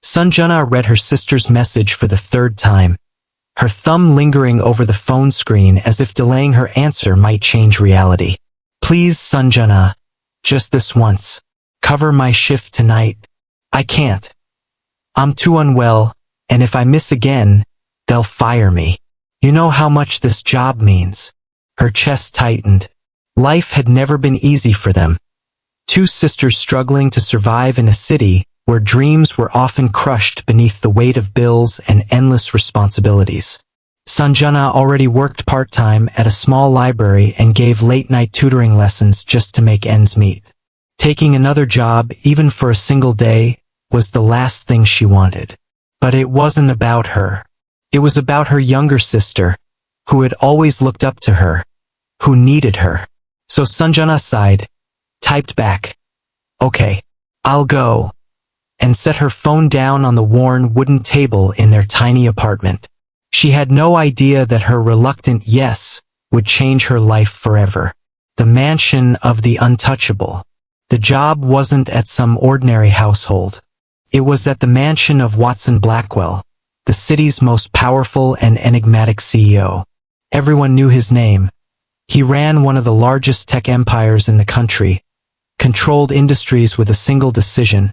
Sanjna read her sister's message for the third time, her thumb lingering over the phone screen as if delaying her answer might change reality. Please, Sanjna, just this once. Cover my shift tonight. I can't. I'm too unwell, and if I miss again, they'll fire me. You know how much this job means. Her chest tightened. Life had never been easy for them. Two sisters struggling to survive in a city where dreams were often crushed beneath the weight of bills and endless responsibilities. Sanjna already worked part-time at a small library and gave late-night tutoring lessons just to make ends meet. Taking another job, even for a single day, was the last thing she wanted. But it wasn't about her. It was about her younger sister, who had always looked up to her, who needed her. So Sanjna sighed, typed back, "Okay, I'll go," and set her phone down on the worn wooden table in their tiny apartment. She had no idea that her reluctant yes would change her life forever. The mansion of the untouchable. The job wasn't at some ordinary household. It was at the mansion of Watson Blackwell, the city's most powerful and enigmatic CEO. Everyone knew his name. He ran one of the largest tech empires in the country, controlled industries with a single decision,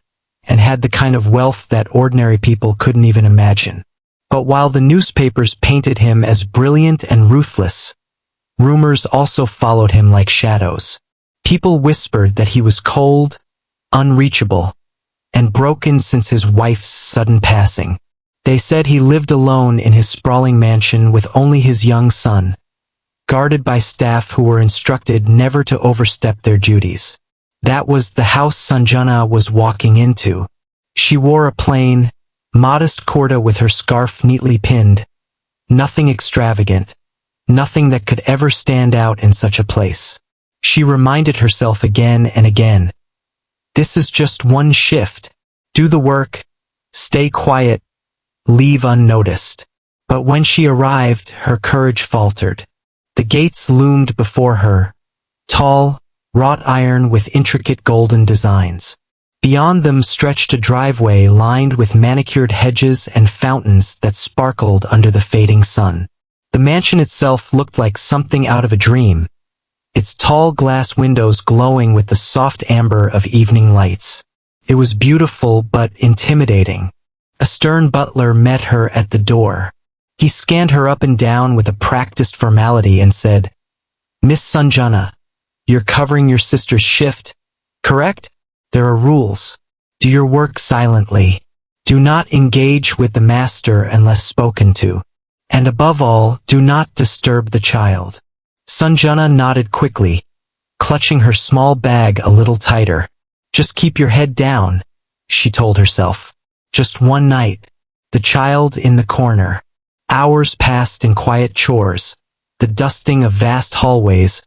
and had the kind of wealth that ordinary people couldn't even imagine. But while the newspapers painted him as brilliant and ruthless, rumors also followed him like shadows. People whispered that he was cold, unreachable, and broken since his wife's sudden passing. They said he lived alone in his sprawling mansion with only his young son, guarded by staff who were instructed never to overstep their duties. That was the house Sanjna was walking into. She wore a plain, modest kurta with her scarf neatly pinned. Nothing extravagant. Nothing that could ever stand out in such a place. She reminded herself again and again. This is just one shift. Do the work, stay quiet, leave unnoticed. But when she arrived, her courage faltered. The gates loomed before her, tall, wrought iron with intricate golden designs. Beyond them stretched a driveway lined with manicured hedges and fountains that sparkled under the fading sun. The mansion itself looked like something out of a dream, its tall glass windows glowing with the soft amber of evening lights. It was beautiful but intimidating. A stern butler met her at the door. He scanned her up and down with a practiced formality and said, "Miss Sanjna, you're covering your sister's shift, correct? There are rules. Do your work silently. Do not engage with the master unless spoken to. And above all, do not disturb the child." Sanjna nodded quickly, clutching her small bag a little tighter. "Just keep your head down," she told herself. Just one night. The child in the corner. Hours passed in quiet chores, the dusting of vast hallways,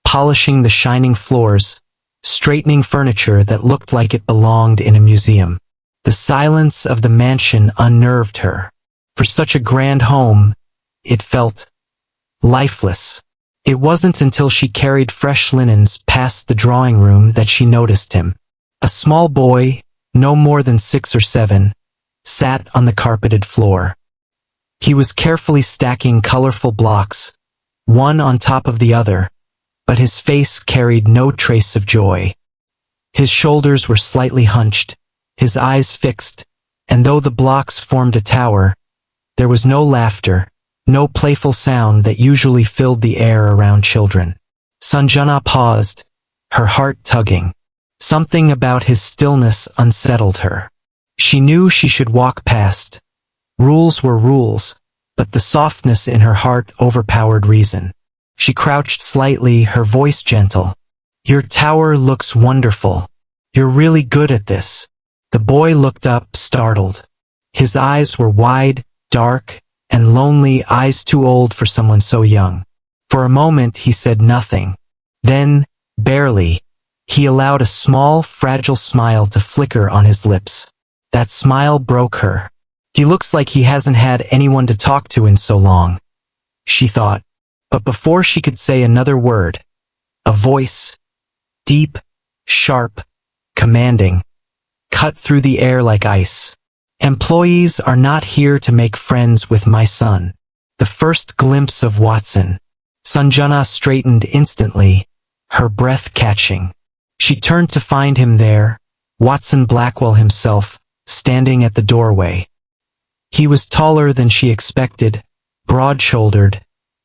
polishing the shining floors, straightening furniture that looked like it belonged in a museum. The silence of the mansion unnerved her. For such a grand home, it felt lifeless. It wasn't until she carried fresh linens past the drawing room that she noticed him. A small boy, no more than 6 or 7, sat on the carpeted floor. He was carefully stacking colorful blocks, one on top of the other, but his face carried no trace of joy. His shoulders were slightly hunched, his eyes fixed, and though the blocks formed a tower, there was no laughter, no playful sound that usually filled the air around children. Sanjna paused, her heart tugging. Something about his stillness unsettled her. She knew she should walk past. Rules were rules, but the softness in her heart overpowered reason. She crouched slightly, her voice gentle. "Your tower looks wonderful. You're really good at this." The boy looked up, startled. His eyes were wide, dark, and lonely, eyes too old for someone so young. For a moment he said nothing. Then, barely, he allowed a small, fragile smile to flicker on his lips. That smile broke her. He looks like he hasn't had anyone to talk to in so long, she thought. But before she could say another word, a voice, deep, sharp, commanding, cut through the air like ice. Employees are not here to make friends with my son. The first glimpse of Watson. Sanjna straightened instantly, her breath catching. She turned to find him there, Watson Blackwell himself, standing at the doorway. He was taller than she expected, broad-shouldered,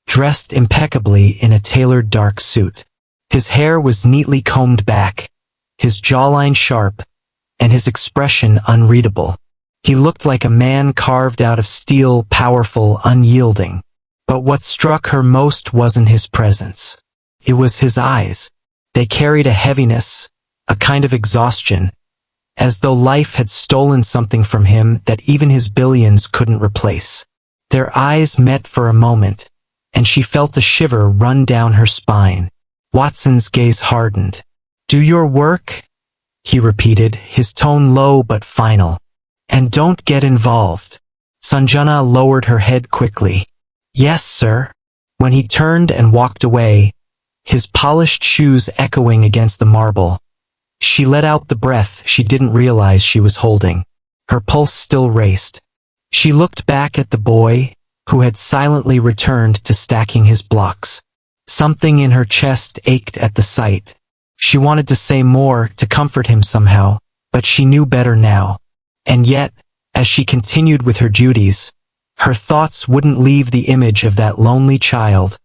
dressed impeccably in a tailored dark suit. His hair was neatly combed back, his jawline sharp, and his expression unreadable. He looked like a man carved out of steel, powerful, unyielding. But what struck her most wasn't his presence. It was his eyes. They carried a heaviness, a kind of exhaustion, as though life had stolen something from him that even his billions couldn't replace. Their eyes met for a moment, and she felt a shiver run down her spine. Watson's gaze hardened. "Do your work?" he repeated, his tone low but final. "And don't get involved." Sanjna lowered her head quickly. "Yes, sir." When he turned and walked away, his polished shoes echoing against the marble, she let out the breath she didn't realize she was holding. Her pulse still raced. She looked back at the boy, who had silently returned to stacking his blocks. Something in her chest ached at the sight. She wanted to say more, to comfort him somehow, but she knew better now. And yet, as she continued with her duties, her thoughts wouldn't leave the image of that lonely child,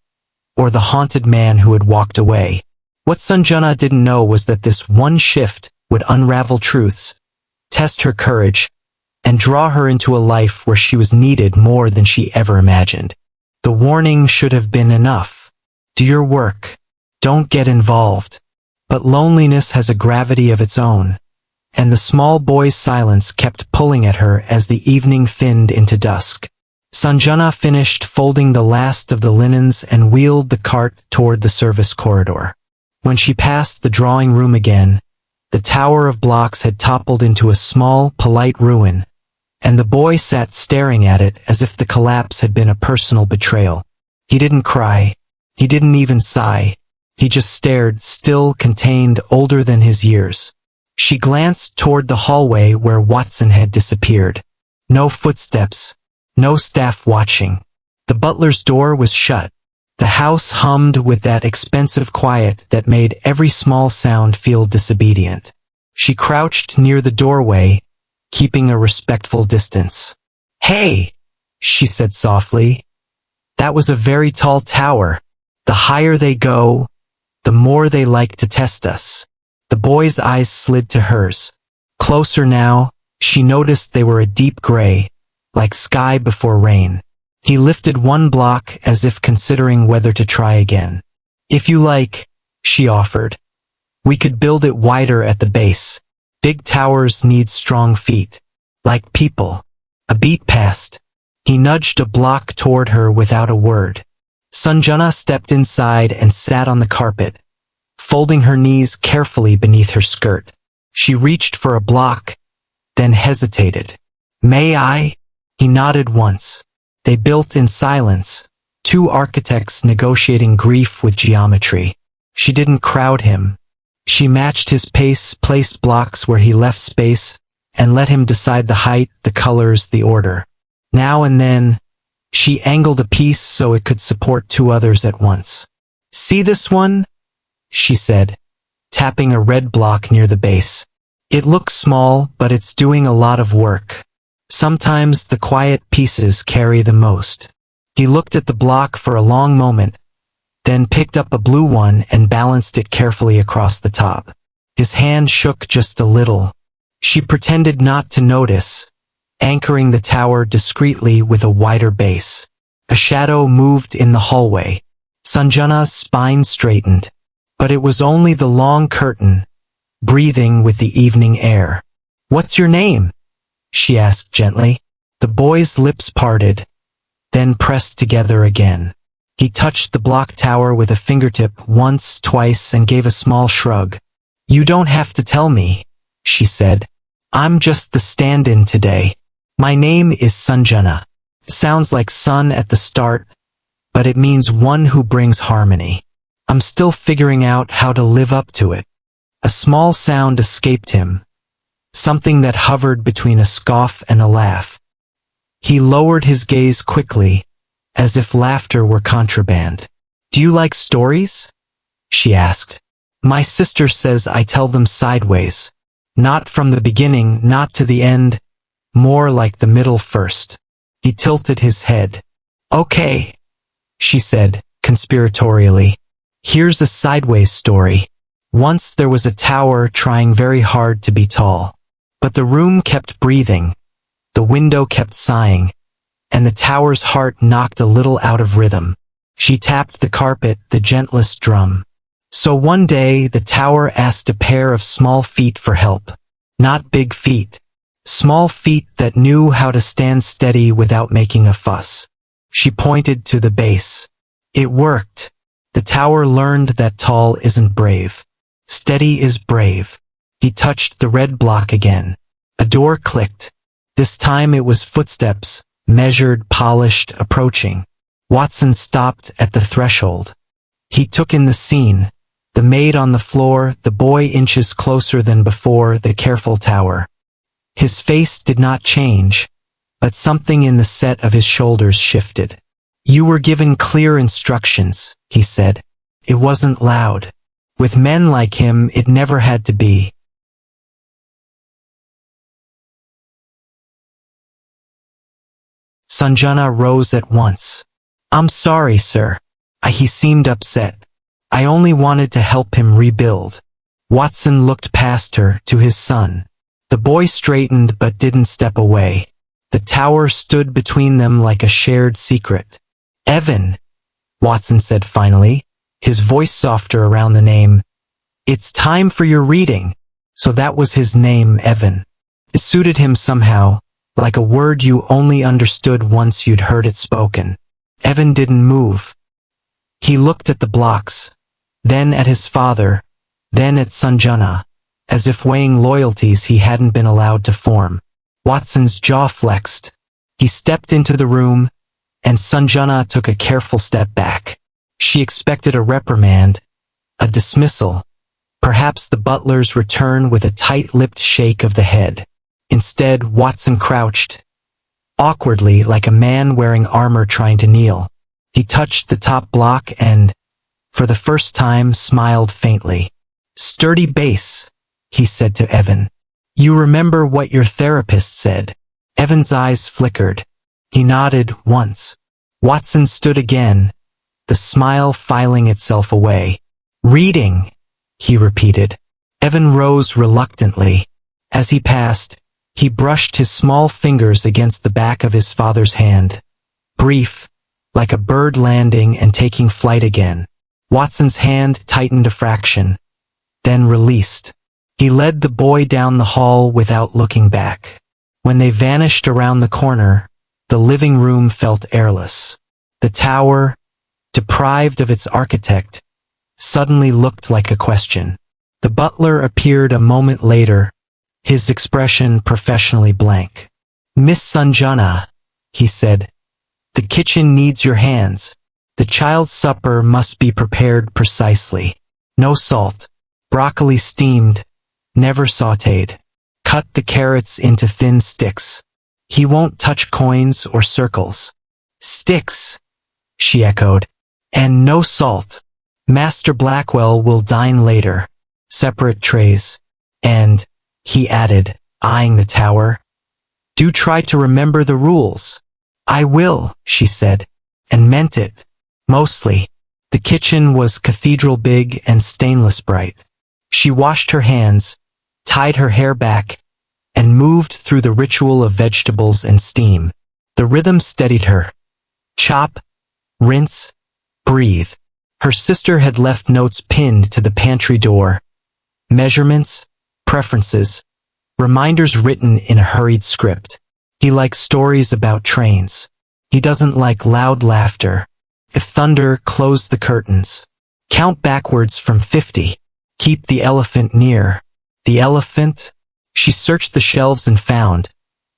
or the haunted man who had walked away. What Sanjna didn't know was that this one shift would unravel truths, test her courage, and draw her into a life where she was needed more than she ever imagined. The warning should have been enough. Do your work. Don't get involved. But loneliness has a gravity of its own, and the small boy's silence kept pulling at her as the evening thinned into dusk. Sanjna finished folding the last of the linens and wheeled the cart toward the service corridor. When she passed the drawing room again, the tower of blocks had toppled into a small, polite ruin, and the boy sat staring at it as if the collapse had been a personal betrayal. He didn't cry. He didn't even sigh. He just stared, still, contained, older than his years. She glanced toward the hallway where Watson had disappeared. No footsteps. No staff watching. The butler's door was shut. The house hummed with that expensive quiet that made every small sound feel disobedient. She crouched near the doorway, keeping a respectful distance. "Hey," she said softly. "That was a very tall tower. The higher they go, the more they like to test us." The boy's eyes slid to hers. Closer now, she noticed they were a deep gray, like sky before rain. He lifted one block as if considering whether to try again. "If you like," she offered. "We could build it wider at the base. Big towers need strong feet. Like people." A beat passed. He nudged a block toward her without a word. Sanjna stepped inside and sat on the carpet, folding her knees carefully beneath her skirt. She reached for a block, then hesitated. "May I?" He nodded once. They built in silence, two architects negotiating grief with geometry. She didn't crowd him. She matched his pace, placed blocks where he left space, and let him decide the height, the colors, the order. Now and then, she angled a piece so it could support two others at once. "See this one?" she said, tapping a red block near the base. "It looks small, but it's doing a lot of work. Sometimes the quiet pieces carry the most." He looked at the block for a long moment, then picked up a blue one and balanced it carefully across the top. His hand shook just a little. She pretended not to notice, anchoring the tower discreetly with a wider base. A shadow moved in the hallway. Sanjna's spine straightened, but it was only the long curtain, breathing with the evening air. "What's your name?" she asked gently. The boy's lips parted, then pressed together again. He touched the block tower with a fingertip once, twice, and gave a small shrug. "You don't have to tell me," she said. "I'm just the stand-in today. My name is Sanjna. Sounds like sun at the start, but it means one who brings harmony. I'm still figuring out how to live up to it." A small sound escaped him, something that hovered between a scoff and a laugh. He lowered his gaze quickly, as if laughter were contraband. "Do you like stories?" she asked. "My sister says I tell them sideways. Not from the beginning, not to the end, more like the middle first." He tilted his head. "Okay," she said, conspiratorially. "Here's a sideways story. Once there was a tower trying very hard to be tall. But the room kept breathing, the window kept sighing, and the tower's heart knocked a little out of rhythm. She tapped the carpet, the gentlest drum. So one day the tower asked a pair of small feet for help. Not big feet. Small feet that knew how to stand steady without making a fuss. She pointed to the base. It worked. The tower learned that tall isn't brave. Steady is brave. He touched the red block again. A door clicked. This time it was footsteps, measured, polished, approaching. Watson stopped at the threshold. He took in the scene. The maid on the floor, the boy inches closer than before, the careful tower. His face did not change, but something in the set of his shoulders shifted. "You were given clear instructions," he said. It wasn't loud. With men like him, it never had to be. Sanjna rose at once. "I'm sorry, sir." He seemed upset. "I only wanted to help him rebuild." Watson looked past her to his son. The boy straightened but didn't step away. The tower stood between them like a shared secret. "Evan," Watson said finally, his voice softer around the name. "It's time for your reading." So that was his name, Evan. It suited him somehow, like a word you only understood once you'd heard it spoken. Evan didn't move. He looked at the blocks, then at his father, then at Sanjna, as if weighing loyalties he hadn't been allowed to form. Watson's jaw flexed. He stepped into the room, and Sanjna took a careful step back. She expected a reprimand, a dismissal, perhaps the butler's return with a tight-lipped shake of the head. Instead, Watson crouched, awkwardly like a man wearing armor trying to kneel. He touched the top block and, for the first time, smiled faintly. "Sturdy base," he said to Evan. "You remember what your therapist said?" Evan's eyes flickered. He nodded once. Watson stood again, the smile filing itself away. "Reading," he repeated. Evan rose reluctantly. As he passed, he brushed his small fingers against the back of his father's hand. Brief, like a bird landing and taking flight again. Watson's hand tightened a fraction, then released. He led the boy down the hall without looking back. When they vanished around the corner, the living room felt airless. The tower, deprived of its architect, suddenly looked like a question. The butler appeared a moment later, his expression professionally blank. "Miss Sanjna," he said, "the kitchen needs your hands. The child's supper must be prepared precisely. No salt. Broccoli steamed, never sautéed. Cut the carrots into thin sticks. He won't touch coins or circles." "Sticks," she echoed. "And no salt. Master Blackwell will dine later. Separate trays. And," he added, eyeing the tower, "do try to remember the rules." "I will," she said, and meant it. Mostly. The kitchen was cathedral big and stainless bright. She washed her hands, tied her hair back, and moved through the ritual of vegetables and steam. The rhythm steadied her. Chop, rinse, breathe. Her sister had left notes pinned to the pantry door. Measurements, preferences, reminders written in a hurried script. He likes stories about trains. He doesn't like loud laughter. If thunder, close the curtains. Count backwards from 50. Keep the elephant near. The elephant? She searched the shelves and found,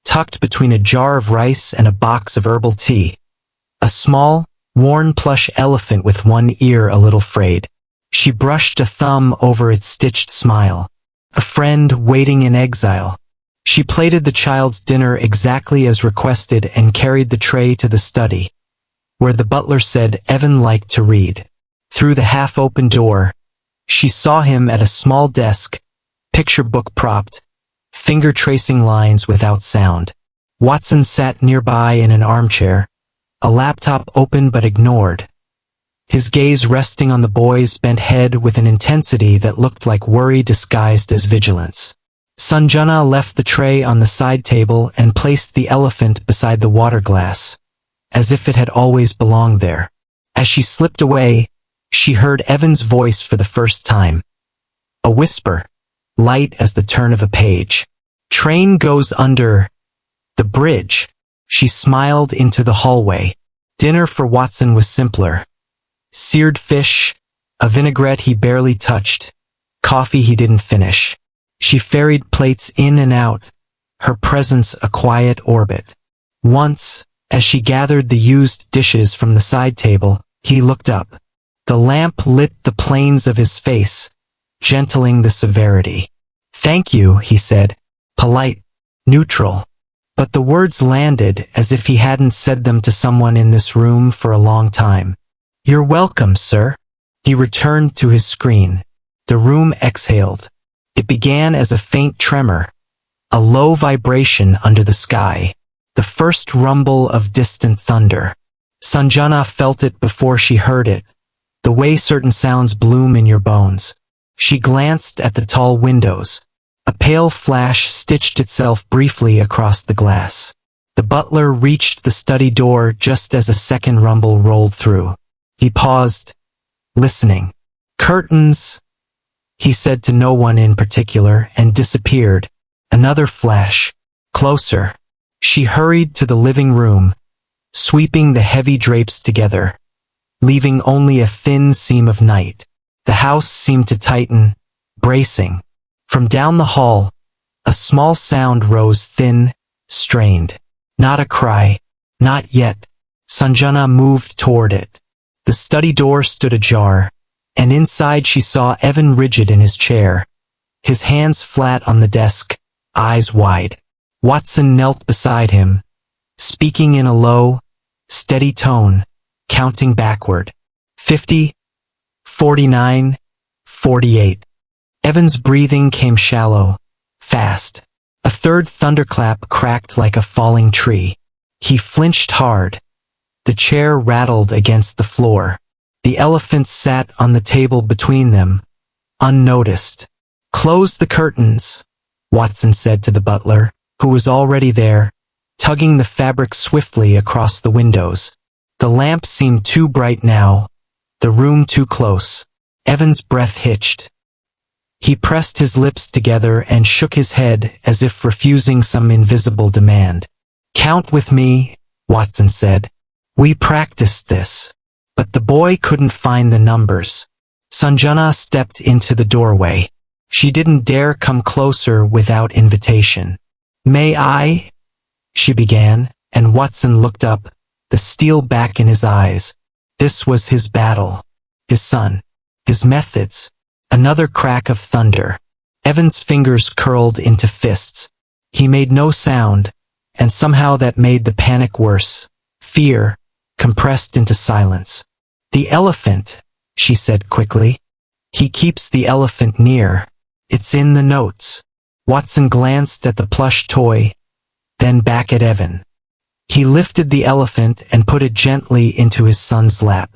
tucked between a jar of rice and a box of herbal tea, a small, worn plush elephant with one ear a little frayed. She brushed a thumb over its stitched smile. A friend waiting in exile. She plated the child's dinner exactly as requested and carried the tray to the study, where the butler said Evan liked to read. Through the half-open door, she saw him at a small desk, picture book propped, finger tracing lines without sound. Watson sat nearby in an armchair, a laptop open but ignored, his gaze resting on the boy's bent head with an intensity that looked like worry disguised as vigilance. Sanjna left the tray on the side table and placed the elephant beside the water glass, as if it had always belonged there. As she slipped away, she heard Evan's voice for the first time. A whisper, light as the turn of a page. Train goes under the bridge. She smiled into the hallway. Dinner for Watson was simpler. Seared fish, a vinaigrette he barely touched, coffee he didn't finish. She ferried plates in and out, her presence a quiet orbit. Once, as she gathered the used dishes from the side table, he looked up. The lamp lit the planes of his face, gentling the severity. "Thank you," he said, polite, neutral. But the words landed as if he hadn't said them to someone in this room for a long time. "You're welcome, sir." He returned to his screen. The room exhaled. It began as a faint tremor, a low vibration under the sky, the first rumble of distant thunder. Sanjna felt it before she heard it, the way certain sounds bloom in your bones. She glanced at the tall windows. A pale flash stitched itself briefly across the glass. The butler reached the study door just as a second rumble rolled through. He paused, listening. "Curtains," he said to no one in particular, and disappeared. Another flash. Closer. She hurried to the living room, sweeping the heavy drapes together, leaving only a thin seam of night. The house seemed to tighten, bracing. From down the hall, a small sound rose thin, strained. Not a cry. Not yet. Sanjna moved toward it. The study door stood ajar, and inside she saw Evan rigid in his chair, his hands flat on the desk, eyes wide. Watson knelt beside him, speaking in a low, steady tone, counting backward. 50, 49, 48. Evan's breathing came shallow, fast. A third thunderclap cracked like a falling tree. He flinched hard. The chair rattled against the floor. The elephant sat on the table between them, unnoticed. "Close the curtains," Watson said to the butler, who was already there, tugging the fabric swiftly across the windows. The lamp seemed too bright now, the room too close. Evan's breath hitched. He pressed his lips together and shook his head as if refusing some invisible demand. "Count with me," Watson said. "We practiced this." But the boy couldn't find the numbers. Sanjna stepped into the doorway. She didn't dare come closer without invitation. "May I?" she began, and Watson looked up, the steel back in his eyes. This was his battle, his son, his methods. Another crack of thunder. Evan's fingers curled into fists. He made no sound, and somehow that made the panic worse. Fear, compressed into silence. "The elephant," she said quickly. "He keeps the elephant near. It's in the notes." Watson glanced at the plush toy, then back at Evan. He lifted the elephant and put it gently into his son's lap.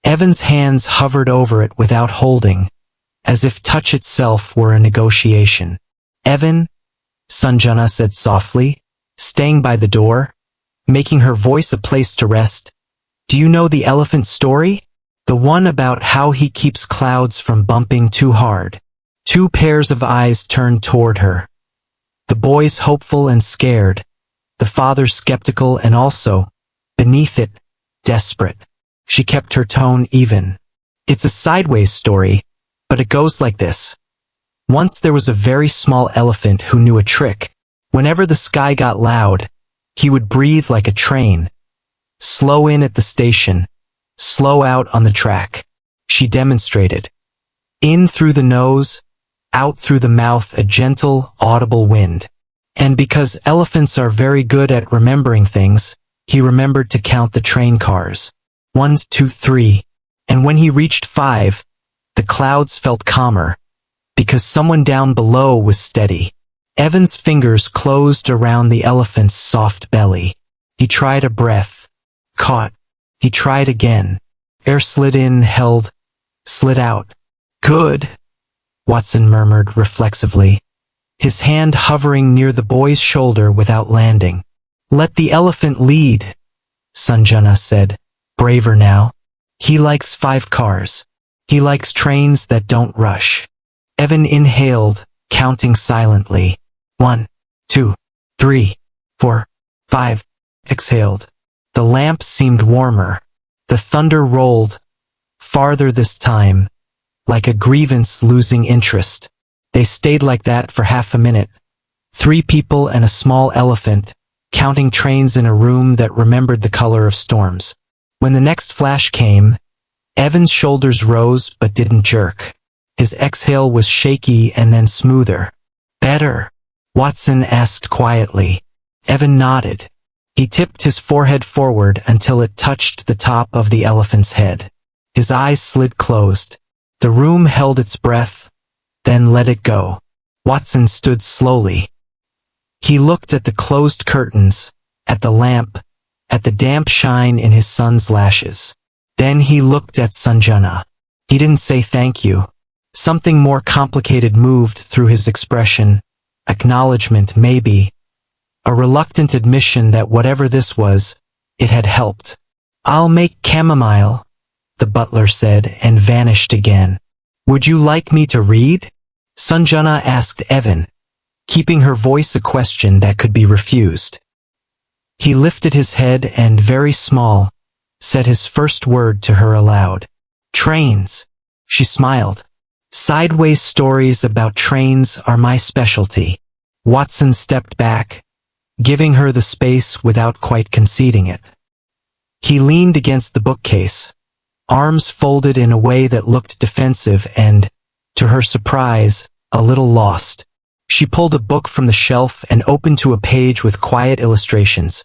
Evan's hands hovered over it without holding, as if touch itself were a negotiation. "Evan," Sanjna said softly, staying by the door, making her voice a place to rest. "Do you know the elephant story? The one about how he keeps clouds from bumping too hard?" Two pairs of eyes turned toward her. The boy's hopeful and scared, the father's skeptical and also, beneath it, desperate. She kept her tone even. "It's a sideways story, but it goes like this. Once there was a very small elephant who knew a trick. Whenever the sky got loud, he would breathe like a train. Slow in at the station, slow out on the track." She demonstrated. In through the nose, out through the mouth, a gentle, audible wind. And because elephants are very good at remembering things, he remembered to count the train cars. 1, 2, 3. And when he reached 5, the clouds felt calmer, because someone down below was steady. Evan's fingers closed around the elephant's soft belly. He tried a breath. Caught. He tried again. Air slid in, held, slid out. Good, Watson murmured reflexively, his hand hovering near the boy's shoulder without landing. Let the elephant lead, Sanjna said, braver now. He likes 5 cars. He likes trains that don't rush. Evan inhaled, counting silently. 1, 2, 3, 4, 5. Exhaled. The lamp seemed warmer. The thunder rolled, farther this time, like a grievance losing interest. They stayed like that for half a minute. 3 people and a small elephant, counting trains in a room that remembered the color of storms. When the next flash came, Evan's shoulders rose but didn't jerk. His exhale was shaky and then smoother. Better? Watson asked quietly. Evan nodded. He tipped his forehead forward until it touched the top of the elephant's head. His eyes slid closed. The room held its breath, then let it go. Watson stood slowly. He looked at the closed curtains, at the lamp, at the damp shine in his son's lashes. Then he looked at Sanjna. He didn't say thank you. Something more complicated moved through his expression. Acknowledgement, maybe. A reluctant admission that whatever this was, it had helped. I'll make chamomile, the butler said, and vanished again. Would you like me to read? Sanjna asked Evan, keeping her voice a question that could be refused. He lifted his head and, very small, said his first word to her aloud. Trains. She smiled. Sideways stories about trains are my specialty. Watson stepped back, giving her the space without quite conceding it. He leaned against the bookcase, arms folded in a way that looked defensive and, to her surprise, a little lost. She pulled a book from the shelf and opened to a page with quiet illustrations.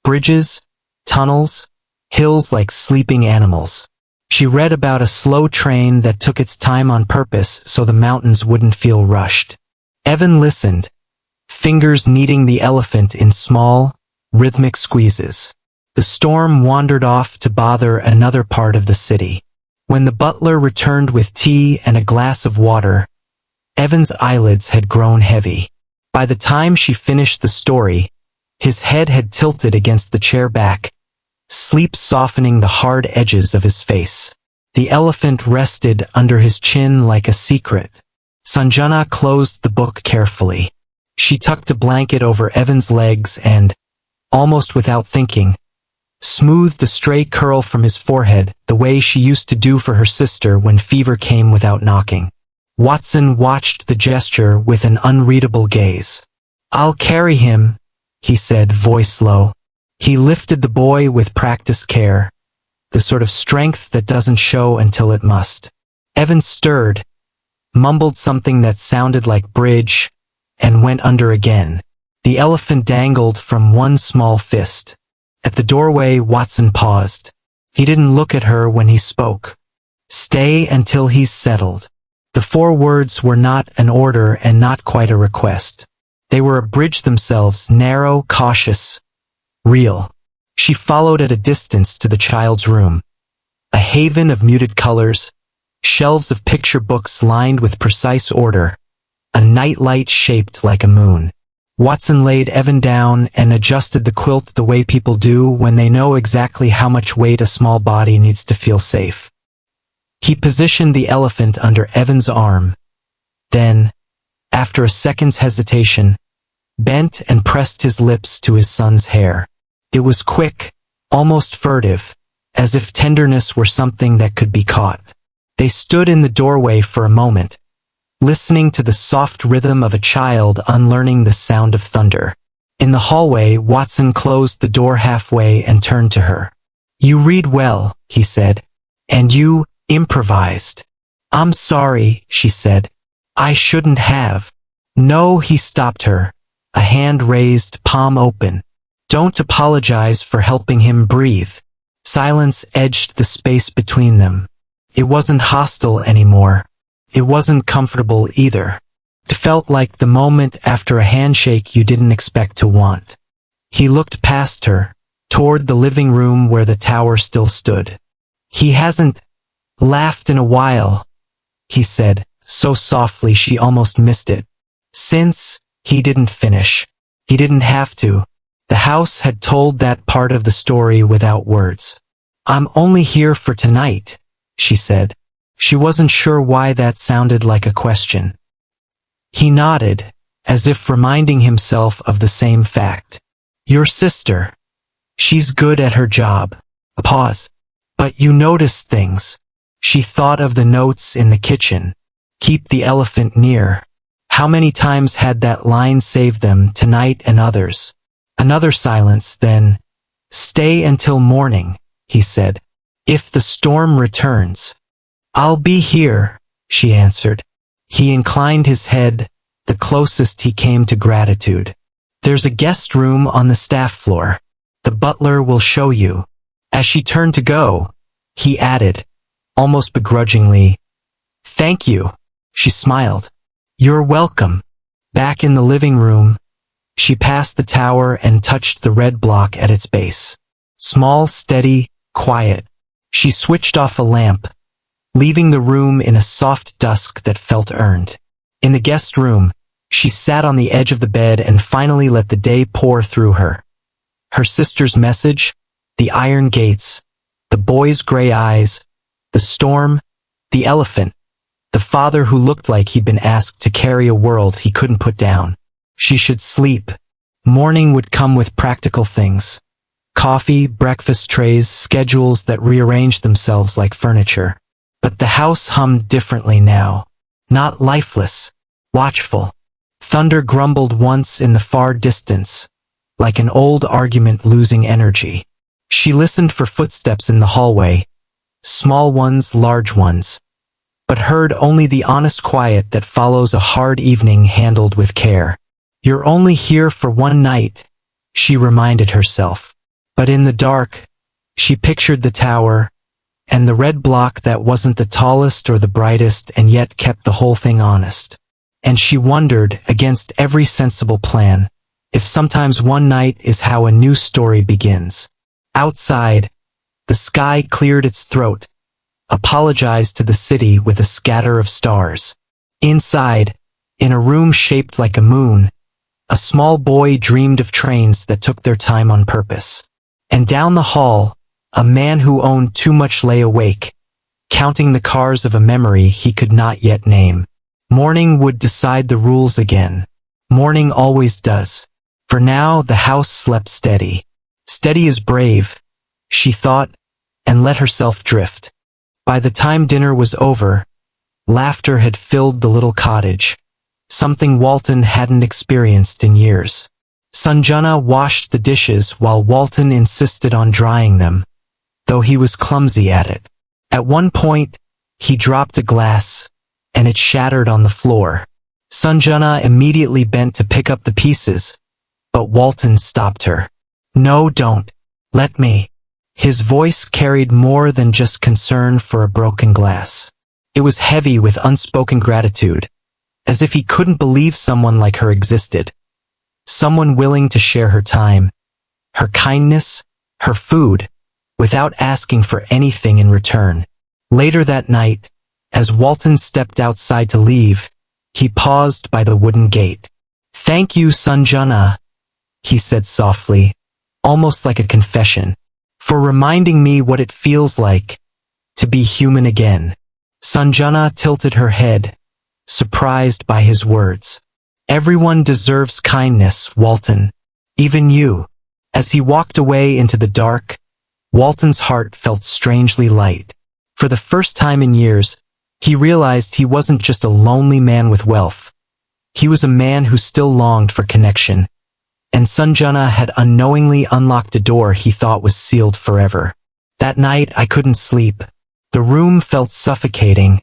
Bridges, tunnels, hills like sleeping animals. She read about a slow train that took its time on purpose so the mountains wouldn't feel rushed. Evan listened, fingers kneading the elephant in small, rhythmic squeezes. The storm wandered off to bother another part of the city. When the butler returned with tea and a glass of water, Evan's eyelids had grown heavy. By the time she finished the story, his head had tilted against the chair back, sleep softening the hard edges of his face. The elephant rested under his chin like a secret. Sanjna closed the book carefully. She tucked a blanket over Evan's legs and, almost without thinking, smoothed a stray curl from his forehead the way she used to do for her sister when fever came without knocking. Watson watched the gesture with an unreadable gaze. I'll carry him, he said, voice low. He lifted the boy with practiced care, the sort of strength that doesn't show until it must. Evan stirred, mumbled something that sounded like bridge, and went under again. The elephant dangled from one small fist. At the doorway, Watson paused. He didn't look at her when he spoke. Stay until he's settled. The 4 words were not an order and not quite a request. They were a bridge themselves, narrow, cautious, real. She followed at a distance to the child's room. A haven of muted colors, shelves of picture books lined with precise order, a nightlight shaped like a moon. Watson laid Evan down and adjusted the quilt the way people do when they know exactly how much weight a small body needs to feel safe. He positioned the elephant under Evan's arm, then, after a second's hesitation, bent and pressed his lips to his son's hair. It was quick, almost furtive, as if tenderness were something that could be caught. They stood in the doorway for a moment, listening to the soft rhythm of a child unlearning the sound of thunder. In the hallway, Watson closed the door halfway and turned to her. You read well, he said. And you improvised. I'm sorry, she said. I shouldn't have. No, he stopped her, a hand raised, palm open. Don't apologize for helping him breathe. Silence edged the space between them. It wasn't hostile anymore. It wasn't comfortable either. It felt like the moment after a handshake you didn't expect to want. He looked past her, toward the living room where the tower still stood. He hasn't laughed in a while, he said, so softly she almost missed it. Since he didn't finish. He didn't have to. The house had told that part of the story without words. I'm only here for tonight, she said. She wasn't sure why that sounded like a question. He nodded, as if reminding himself of the same fact. Your sister. She's good at her job. A pause. But you noticed things. She thought of the notes in the kitchen. Keep the elephant near. How many times had that line saved them tonight and others? Another silence, then, stay until morning, he said. If the storm returns. I'll be here, she answered. He inclined his head, the closest he came to gratitude. There's a guest room on the staff floor. The butler will show you. As she turned to go, he added, almost begrudgingly, thank you. She smiled. You're welcome. Back in the living room, she passed the tower and touched the red block at its base. Small, steady, quiet. She switched off a lamp, leaving the room in a soft dusk that felt earned. In the guest room, she sat on the edge of the bed and finally let the day pour through her. Her sister's message, the iron gates, the boy's gray eyes, the storm, the elephant, the father who looked like he'd been asked to carry a world he couldn't put down. She should sleep. Morning would come with practical things. Coffee, breakfast trays, schedules that rearranged themselves like furniture. But the house hummed differently now. Not lifeless, watchful. Thunder grumbled once in the far distance, like an old argument losing energy. She listened for footsteps in the hallway, small ones, large ones, but heard only the honest quiet that follows a hard evening handled with care. You're only here for one night, she reminded herself. But in the dark, she pictured the tower, and the red block that wasn't the tallest or the brightest and yet kept the whole thing honest. And she wondered, against every sensible plan, if sometimes one night is how a new story begins. Outside, the sky cleared its throat, apologized to the city with a scatter of stars. Inside, in a room shaped like a moon, a small boy dreamed of trains that took their time on purpose. And down the hall, a man who owned too much lay awake, counting the cars of a memory he could not yet name. Morning would decide the rules again. Morning always does. For now, the house slept steady. Steady as brave, she thought, and let herself drift. By the time dinner was over, laughter had filled the little cottage, something Walton hadn't experienced in years. Sanjna washed the dishes while Walton insisted on drying them, though he was clumsy at it. At one point, he dropped a glass, and it shattered on the floor. Sanjna immediately bent to pick up the pieces, but Walton stopped her. No, don't. Let me. His voice carried more than just concern for a broken glass. It was heavy with unspoken gratitude, as if he couldn't believe someone like her existed. Someone willing to share her time, her kindness, her food, without asking for anything in return. Later that night, as Walton stepped outside to leave, he paused by the wooden gate. Thank you, Sanjna, he said softly, almost like a confession, for reminding me what it feels like to be human again. Sanjna tilted her head, surprised by his words. Everyone deserves kindness, Walton. Even you. As he walked away into the dark, Walton's heart felt strangely light. For the first time in years, he realized he wasn't just a lonely man with wealth. He was a man who still longed for connection. And Sanjna had unknowingly unlocked a door he thought was sealed forever. That night I couldn't sleep. The room felt suffocating,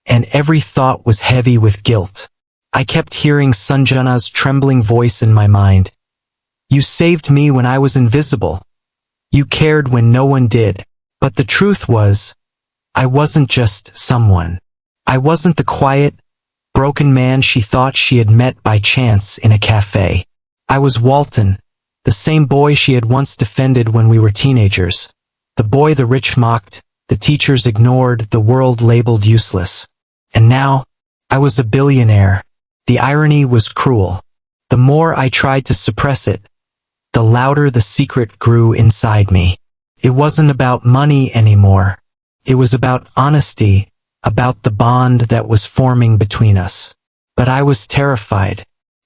and every thought was heavy with guilt. I kept hearing Sanjana's trembling voice in my mind. You saved me when I was invisible. You cared when no one did. But the truth was, I wasn't just someone. I wasn't the quiet, broken man she thought she had met by chance in a cafe. I was Walton, the same boy she had once defended when we were teenagers. The boy the rich mocked, the teachers ignored, the world labeled useless. And now, I was a billionaire. The irony was cruel. The more I tried to suppress it, the louder the secret grew inside me. It wasn't about money anymore. It was about honesty, about the bond that was forming between us. But I was terrified.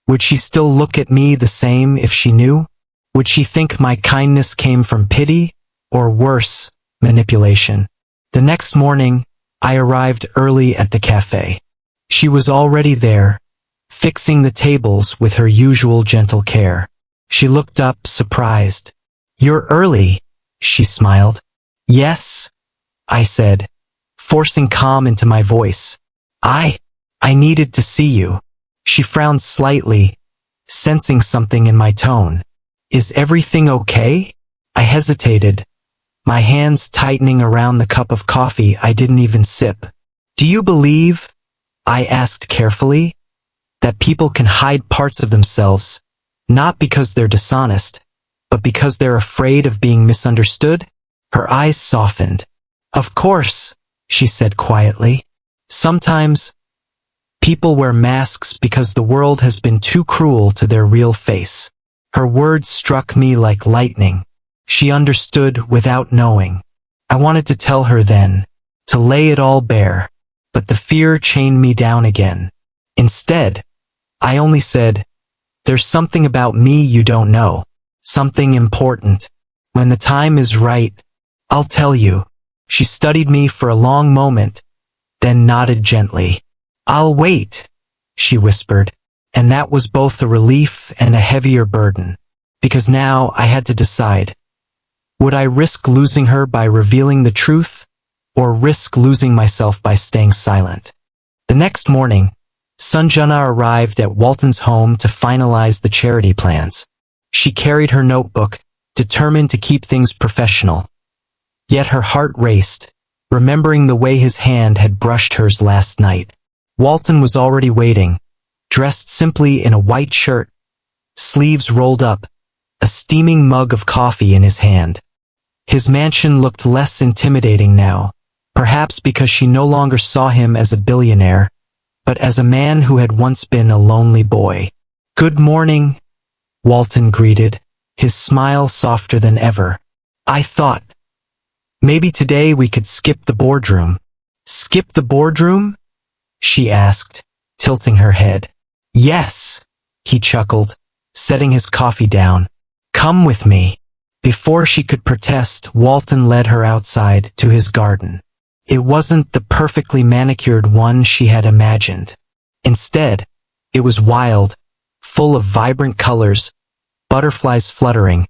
Would she still look at me the same if she knew? Would she think my kindness came from pity, or worse, manipulation? The next morning, I arrived early at the cafe. She was already there, fixing the tables with her usual gentle care. She looked up, surprised. You're early, she smiled. Yes, I said, forcing calm into my voice. I needed to see you. She frowned slightly, sensing something in my tone. Is everything okay? I hesitated, my hands tightening around the cup of coffee I didn't even sip. Do you believe, I asked carefully, that people can hide parts of themselves, not because they're dishonest, but because they're afraid of being misunderstood? Her eyes softened. Of course, she said quietly. Sometimes, people wear masks because the world has been too cruel to their real face. Her words struck me like lightning. She understood without knowing. I wanted to tell her then, to lay it all bare, but the fear chained me down again. Instead, I only said, there's something about me you don't know, something important. When the time is right, I'll tell you. She studied me for a long moment, then nodded gently. I'll wait, she whispered, and that was both a relief and a heavier burden, because now I had to decide. Would I risk losing her by revealing the truth, or risk losing myself by staying silent? The next morning, Sanjna arrived at Walton's home to finalize the charity plans. She carried her notebook, determined to keep things professional. Yet her heart raced, remembering the way his hand had brushed hers last night. Walton was already waiting, dressed simply in a white shirt, sleeves rolled up, a steaming mug of coffee in his hand. His mansion looked less intimidating now, perhaps because she no longer saw him as a billionaire, but as a man who had once been a lonely boy. Good morning, Walton greeted, his smile softer than ever. I thought, maybe today we could skip the boardroom. Skip the boardroom? She asked, tilting her head. Yes, he chuckled, setting his coffee down. Come with me. Before she could protest, Walton led her outside to his garden. It wasn't the perfectly manicured one she had imagined. Instead, it was wild, full of vibrant colors, butterflies fluttering,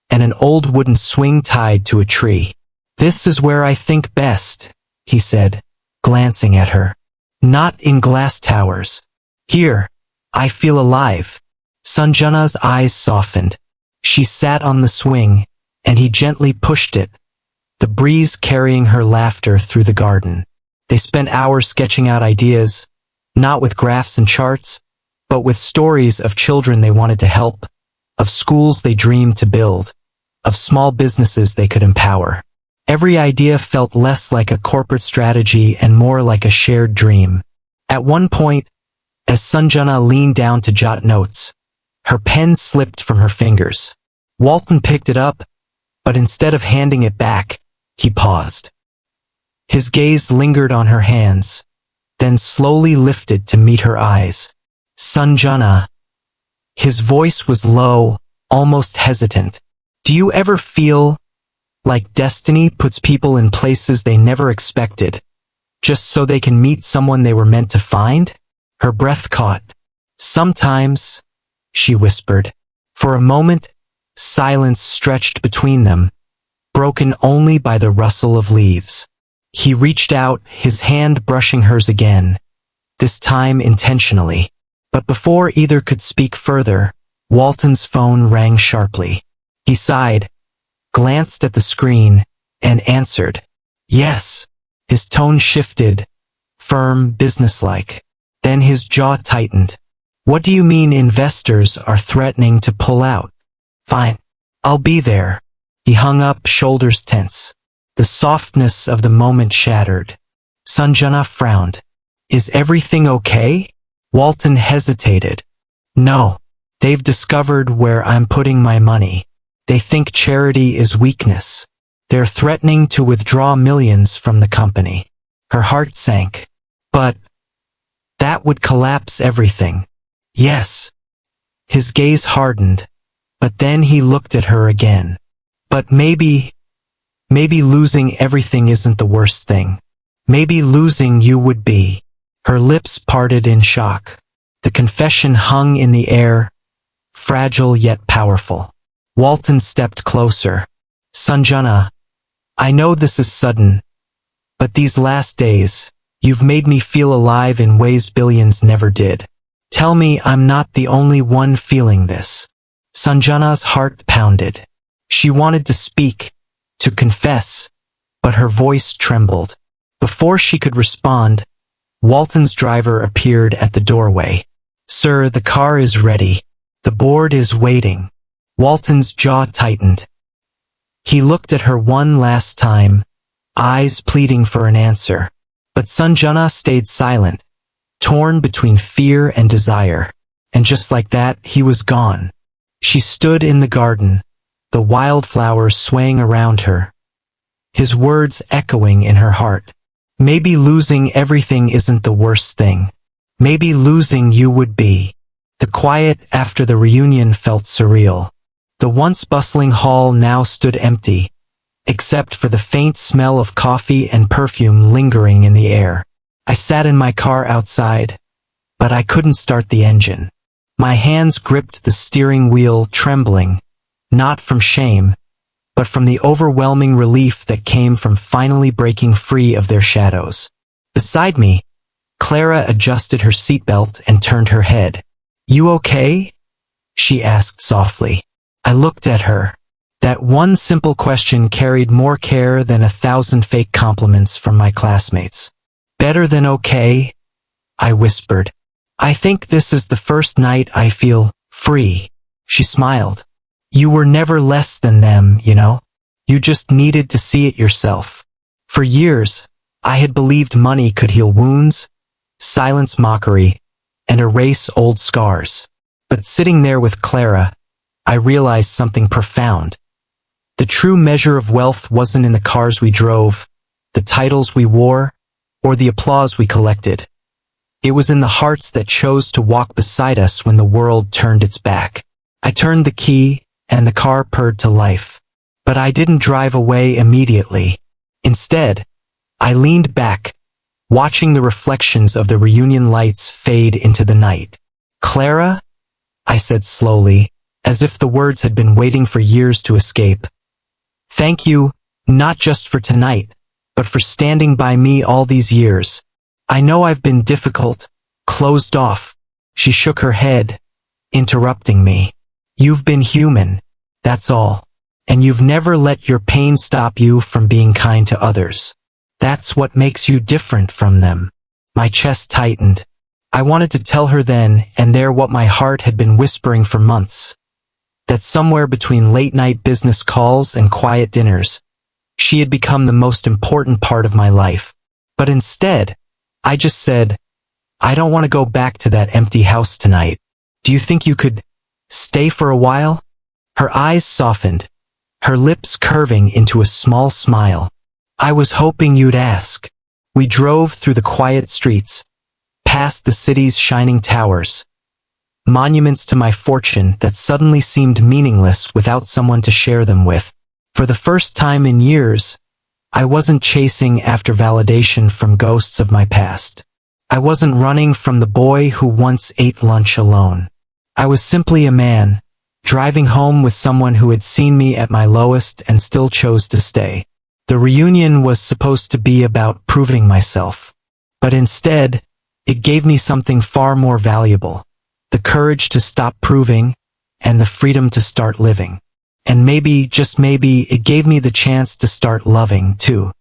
and an old wooden swing tied to a tree. This is where I think best, he said, glancing at her. Not in glass towers. Here, I feel alive. Sanjana's eyes softened. She sat on the swing, and he gently pushed it, the breeze carrying her laughter through the garden. They spent hours sketching out ideas, not with graphs and charts, but with stories of children they wanted to help, of schools they dreamed to build, of small businesses they could empower. Every idea felt less like a corporate strategy and more like a shared dream. At one point, as Sanjna leaned down to jot notes, her pen slipped from her fingers. Walton picked it up, but instead of handing it back, he paused. His gaze lingered on her hands, then slowly lifted to meet her eyes. Sanjna. His voice was low, almost hesitant. Do you ever feel like destiny puts people in places they never expected, just so they can meet someone they were meant to find? Her breath caught. Sometimes, she whispered. For a moment, silence stretched between them, broken only by the rustle of leaves. He reached out, his hand brushing hers again, this time intentionally. But before either could speak further, Walton's phone rang sharply. He sighed, glanced at the screen, and answered. Yes. His tone shifted, firm, businesslike. Then his jaw tightened. What do you mean investors are threatening to pull out? Fine. I'll be there. He hung up, shoulders tense. The softness of the moment shattered. Sanjna frowned. Is everything okay? Walton hesitated. No. They've discovered where I'm putting my money. They think charity is weakness. They're threatening to withdraw millions from the company. Her heart sank. But that would collapse everything. Yes. His gaze hardened, but then he looked at her again. But maybe losing everything isn't the worst thing. Maybe losing you would be. Her lips parted in shock. The confession hung in the air, fragile yet powerful. Walton stepped closer. Sanjna, I know this is sudden, but these last days, you've made me feel alive in ways billions never did. Tell me I'm not the only one feeling this. Sanjana's heart pounded. She wanted to speak, to confess, but her voice trembled. Before she could respond, Walton's driver appeared at the doorway. Sir, the car is ready. The board is waiting. Walton's jaw tightened. He looked at her one last time, eyes pleading for an answer. But Sanjna stayed silent, torn between fear and desire. And just like that, he was gone. She stood in the garden, the wildflowers swaying around her, his words echoing in her heart. Maybe losing everything isn't the worst thing. Maybe losing you would be. The quiet after the reunion felt surreal. The once bustling hall now stood empty, except for the faint smell of coffee and perfume lingering in the air. I sat in my car outside, but I couldn't start the engine. My hands gripped the steering wheel, trembling, not from shame, but from the overwhelming relief that came from finally breaking free of their shadows. Beside me, Clara adjusted her seatbelt and turned her head. You okay? She asked softly. I looked at her. That one simple question carried more care than 1,000 fake compliments from my classmates. Better than okay? I whispered. I think this is the first night I feel free. She smiled. You were never less than them, you know? You just needed to see it yourself. For years, I had believed money could heal wounds, silence mockery, and erase old scars. But sitting there with Clara, I realized something profound. The true measure of wealth wasn't in the cars we drove, the titles we wore, or the applause we collected. It was in the hearts that chose to walk beside us when the world turned its back. I turned the key, and the car purred to life. But I didn't drive away immediately. Instead, I leaned back, watching the reflections of the reunion lights fade into the night. Clara? I said slowly, as if the words had been waiting for years to escape. Thank you, not just for tonight, but for standing by me all these years. I know I've been difficult, closed off. She shook her head, interrupting me. You've been human, that's all. And you've never let your pain stop you from being kind to others. That's what makes you different from them. My chest tightened. I wanted to tell her then and there what my heart had been whispering for months. That somewhere between late-night business calls and quiet dinners, she had become the most important part of my life. But instead, I just said, I don't want to go back to that empty house tonight. Do you think you could stay for a while? Her eyes softened, her lips curving into a small smile. I was hoping you'd ask. We drove through the quiet streets, past the city's shining towers, monuments to my fortune that suddenly seemed meaningless without someone to share them with. For the first time in years, I wasn't chasing after validation from ghosts of my past. I wasn't running from the boy who once ate lunch alone. I was simply a man, driving home with someone who had seen me at my lowest and still chose to stay. The reunion was supposed to be about proving myself. But instead, it gave me something far more valuable. the courage to stop proving, and the freedom to start living. And maybe, just maybe, it gave me the chance to start loving, too.